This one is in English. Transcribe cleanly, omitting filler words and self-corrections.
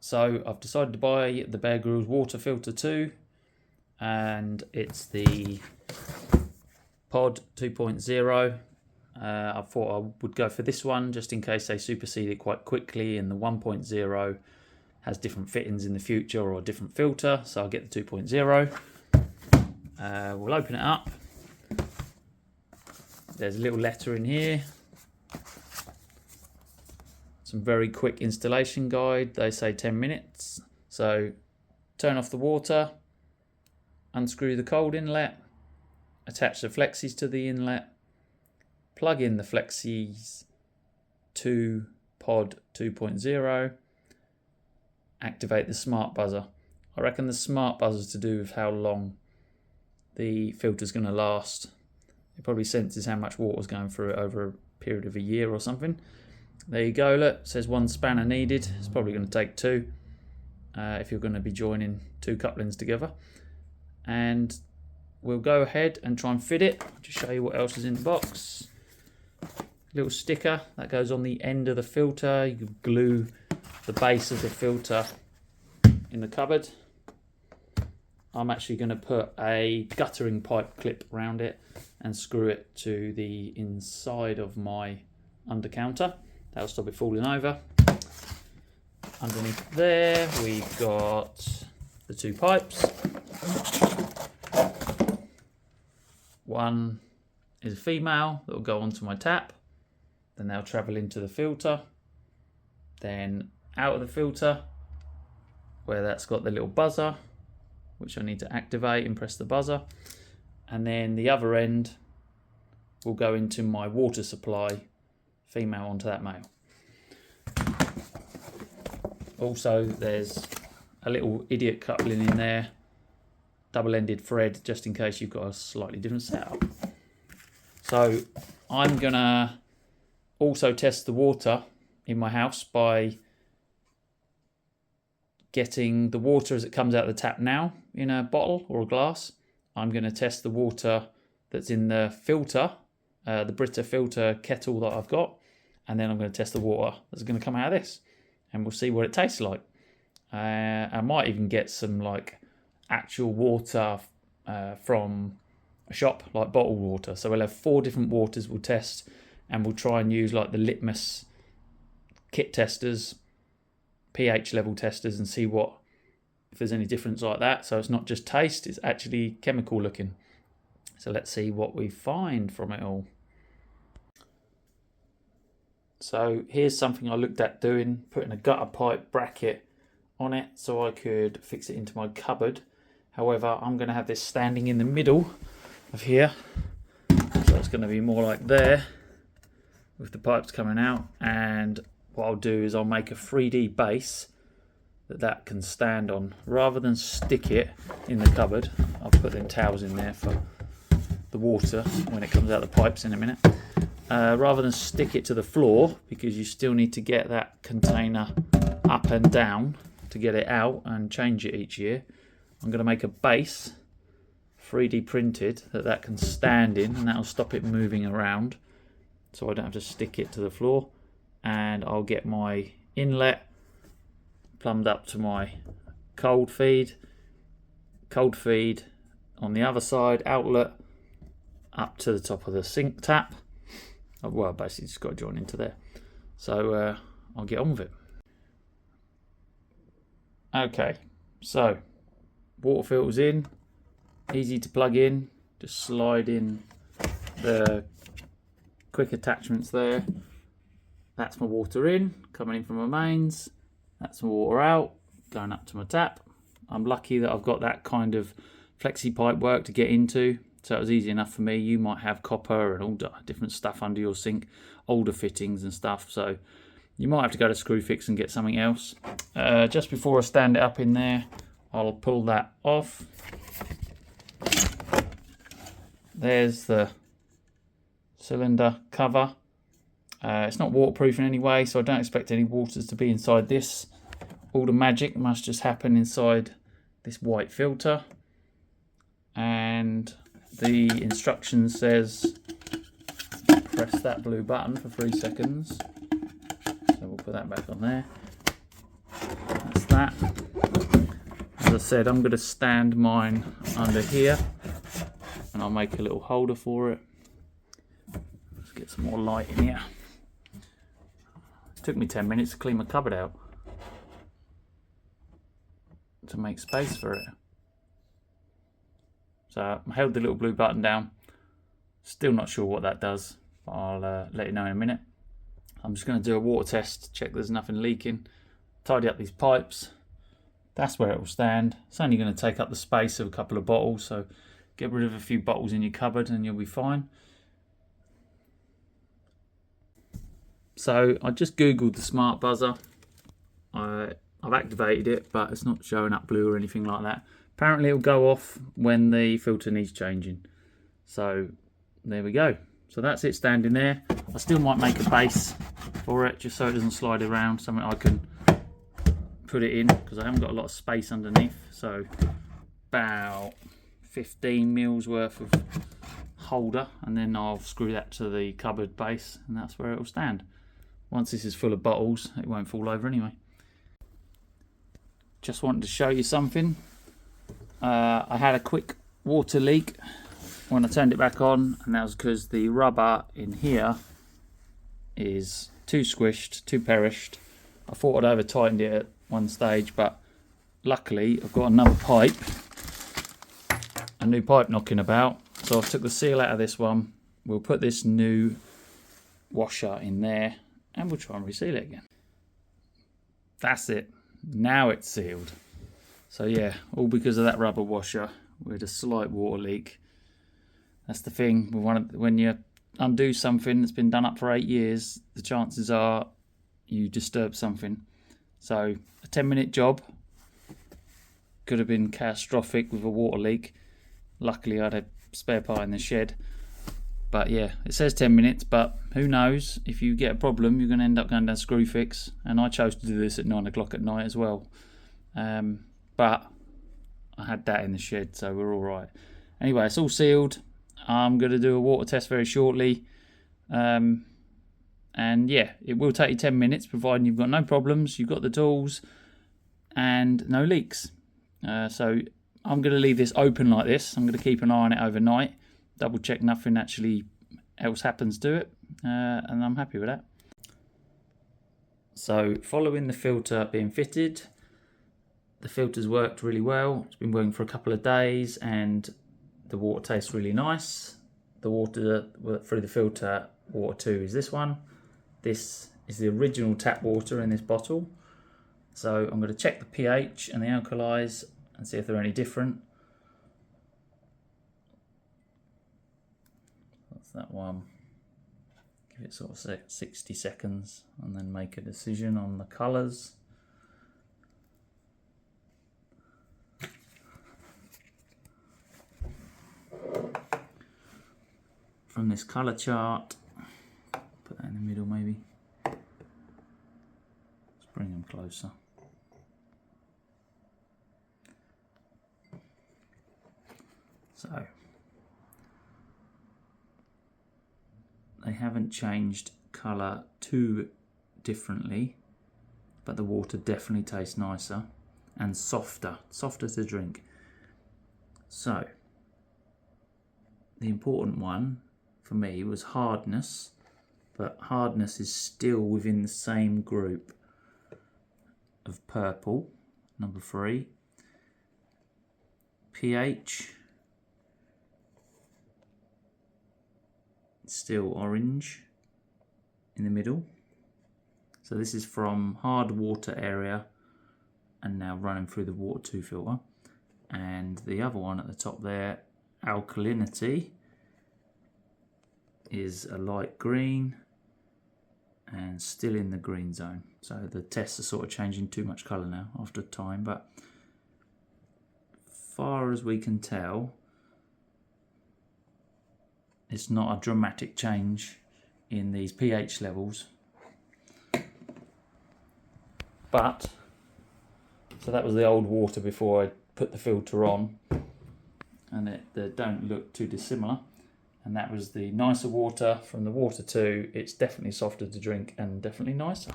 So I've decided to buy the Bear Grylls Water Filter 2, and it's the Pod 2.0. I thought I would go for this one just in case they supersede it quite quickly, and the 1.0 has different fittings in the future or a different filter, so I'll get the 2.0. We'll open it up. There's a little letter in here. Some very quick installation guide. They say 10 minutes. So turn off the water, unscrew the cold inlet, attach the flexies to the inlet, plug in the flexies to Pod 2.0, activate the smart buzzer. I reckon the smart buzzer is to do with how long the filter's going to last. It probably senses how much water's going through it over a period of a year or something. There you go, look, it says 1 spanner needed. It's probably going to take 2 if you're going to be joining 2 couplings together. And we'll go ahead and try and fit it. I'll just show you what else is in the box. Little sticker that goes on the end of the filter. You can glue the base of the filter in the cupboard. I'm actually going to put a guttering pipe clip around it and screw it to the inside of my under counter. That'll stop it falling over. Underneath there, we've got the 2 pipes. One is a female that will go onto my tap. Then they'll travel into the filter. Then out of the filter, where that's got the little buzzer, which I need to activate and press the buzzer. And then the other end will go into my water supply, female onto that male. Also, there's a little idiot coupling in there, double-ended thread, just in case you've got a slightly different setup. So I'm gonna also test the water in my house by getting the water as it comes out of the tap now in a bottle or a glass. I'm going to test the water that's in the filter, the Brita filter kettle that I've got, and then I'm going to test the water that's going to come out of this, and we'll see what it tastes like. I might even get some like actual water from a shop, like bottled water. So we'll have 4 different waters we'll test, and we'll try and use like the litmus kit testers, pH level testers, and see if there's any difference like that. So it's not just taste, it's actually chemical looking. So let's see what we find from it all. So here's something I looked at doing, putting a gutter pipe bracket on it so I could fix it into my cupboard. However, I'm going to have this standing in the middle of here, so it's going to be more like there with the pipes coming out. And what I'll do is I'll make a 3D base that can stand on. Rather than stick it in the cupboard, I'll put them towels in there for the water when it comes out of the pipes in a minute. Rather than stick it to the floor, because you still need to get that container up and down to get it out and change it each year, I'm going to make a base 3D printed that can stand in, and that'll stop it moving around so I don't have to stick it to the floor. And I'll get my inlet plumbed up to my cold feed on the other side, outlet up to the top of the sink tap. Well, basically just got to join into there. So I'll get on with it. Okay, so water filter's in, easy to plug in, just slide in the quick attachments there. That's my water in, coming in from my mains. That's my water out, going up to my tap. I'm lucky that I've got that kind of flexi pipe work to get into, so it was easy enough for me. You might have copper and all different stuff under your sink, older fittings and stuff, so you might have to go to Screwfix and get something else. Just before I stand it up in there, I'll pull that off. There's the cylinder cover. It's not waterproof in any way, so I don't expect any waters to be inside this. All the magic must just happen inside this white filter. And the instruction says press that blue button for 3 seconds. So we'll put that back on there. That's that. As I said, I'm going to stand mine under here, and I'll make a little holder for it. Let's get some more light in here. It took me 10 minutes to clean my cupboard out to make space for it. So I held the little blue button down. Still not sure what that does, but I'll let you know in a minute. I'm just going to do a water test, check there's nothing leaking, tidy up these pipes. That's where it will stand. It's only going to take up the space of a couple of bottles, so get rid of a few bottles in your cupboard and you'll be fine. So I just googled the smart buzzer. I've activated it, but it's not showing up blue or anything like that. Apparently it'll go off when the filter needs changing. So there we go. So that's it standing there. I still might make a base for it just so it doesn't slide around, something I can put it in, because I haven't got a lot of space underneath. So about 15 mils worth of holder, and then I'll screw that to the cupboard base, and that's where it will stand. Once this is full of bottles, it won't fall over anyway. Just wanted to show you something. I had a quick water leak when I turned it back on, and that was because the rubber in here is too squished, too perished. I thought I'd over tightened it at one stage, but luckily I've got another pipe, a new pipe knocking about. So I took the seal out of this one. We'll put this new washer in there and we'll try and reseal it again. That's it. Now it's sealed. So yeah, all because of that rubber washer with a slight water leak. That's the thing. When you undo something that's been done up for 8 years, the chances are you disturb something. So a 10-minute job could have been catastrophic with a water leak. Luckily I had a spare part in the shed. But yeah, it says 10 minutes, but who knows? If you get a problem, you're going to end up going down Screwfix. And I chose to do this at 9 o'clock at night as well. But I had that in the shed, so we're all right. Anyway, it's all sealed. I'm going to do a water test very shortly. And yeah, it will take you 10 minutes, providing you've got no problems, you've got the tools, and no leaks. So I'm going to leave this open like this. I'm going to keep an eye on it overnight, double check nothing actually else happens to it, and I'm happy with that. So following the filter being fitted, the filter's worked really well. It's been working for a couple of days and the water tastes really nice. The water through the filter, water 2, is this one. This is the original tap water in this bottle. So I'm going to check the pH and the alkalis and see if they're any different. That's that one. Give it sort of 60 seconds and then make a decision on the colours. From this colour chart, put that in the middle maybe. Let's bring them closer. So they haven't changed colour too differently, but the water definitely tastes nicer and softer to drink. So the important one for me was hardness, but hardness is still within the same group of purple, number 3. pH, still orange in the middle. So this is from hard water area and now running through the water 2 filter. And the other one at the top there, alkalinity, is a light green and still in the green zone. So the tests are sort of changing too much colour now after time, but far as we can tell, it's not a dramatic change in these pH levels. But so that was the old water before I put the filter on, and they don't look too dissimilar. And that was the nicer water from the water 2. It's definitely softer to drink and definitely nicer.